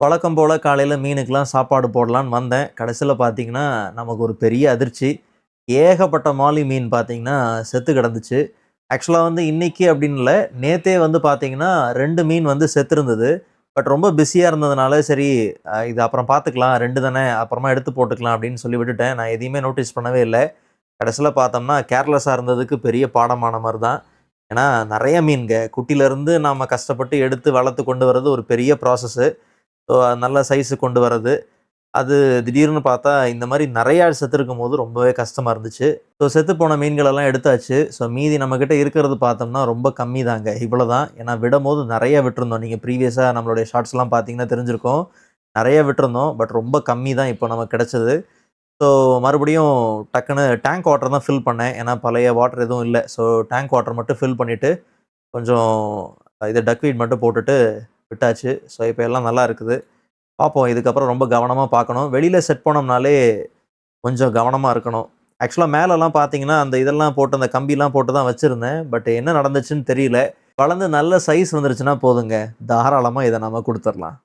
வழக்கம் போல காலையில மீனுக்குலாம் சாப்பாடு போடலான்னு வந்தேன். கடைசில பார்த்தீங்கன்னா, நமக்கு ஒரு பெரிய அதிர்ச்சி. ஏகப்பட்ட மாலி மீன் பார்த்தீங்கன்னா, செத்து கிடந்துச்சு. ஆக்சுவலா வந்து இன்னைக்கு அப்படின்னு இல்ல. நேத்தே வந்து பார்த்தீங்கன்னா, 2 மீன் வந்து செத்திருந்தது. பட் ரொம்ப பிஸியா இருந்ததுனால, சரி இது அப்புறம் பார்த்துக்கலாம். 2 தானே அப்புறமா எடுத்து போட்டுக்கலாம் அப்படின்னு சொல்லி விட்டுட்டேன். நான் எதையுமே நோட்டீஸ் பண்ணவே இல்ல. கடைசில பார்த்தோம்னா, கேர்லெஸ்ஸா இருந்ததுக்கு பெரிய பாடமான மாரி தான். ஏன்னா, நெறைய மீன்ங்க. குட்டிலருந்து நாம கஷ்டப்பட்டு எடுத்து வளர்த்து கொண்டு வரது ஒரு பெரிய ப்ராசஸு. ஸோ, நல்ல சைஸுக்கு கொண்டு வரது. அது திடீர்னு பார்த்தா, இந்த மாரி நெறையா செத்துருக்கும்போது ரொம்பவே கஷ்டமா இருந்துச்சு. ஸோ, செத்துப்போன மீன்களெல்லாம் எடுத்தாச்சு. ஸோ, மீதி நம்மகிட்ட இருக்கிறது பார்த்தோம்னா, ரொம்ப கம்மி தாங்க. இவ்வளோதான். ஏன்னா விடம்போது நெறைய விட்டுருந்தோம். நீங்க ப்ரீவியஸா நம்மளுடைய ஷார்ட்ஸ்லாம் பார்த்தீங்கன்னா தெரிஞ்சிருக்கும். நெறைய விட்டுருந்தோம். பட் ரொம்ப கம்மி தான் இப்போ நமக்கு கிடைச்சது. ஸோ, மறுபடியும் டக்குனு டேங்க் வாட்டர் தான் ஃபில் பண்ணேன். ஏன்னா பழைய வாட்டர் எதுவும் இல்ல. ஸோ, டேங்க் வாட்டர் மட்டும் ஃபில் பண்ணிட்டு, கொஞ்சம் இது டக்வீட் மட்டும் போட்டுட்டு விட்டாச்சு. ஸோ, இப்ப எல்லாம் நல்லா இருக்குது. பார்ப்போம். இதுக்கப்புறம் ரொம்ப கவனமா பார்க்கணும். வெளியில செட் பண்ணோம்னாலே கொஞ்சம் கவனமா இருக்கணும். ஆக்சுவலா மேலலாம் பார்த்தீங்கன்னா, அந்த இதெல்லாம் போட்டு அந்த கம்பிலாம் போட்டு தான் வச்சிருந்தேன். பட் என்ன நடந்துச்சுன்னு தெரியல. வளர்ந்து நல்ல சைஸ் வந்துருச்சுன்னா போதுங்க. தாராளமா இத நம்ம குடுத்துரலாம்.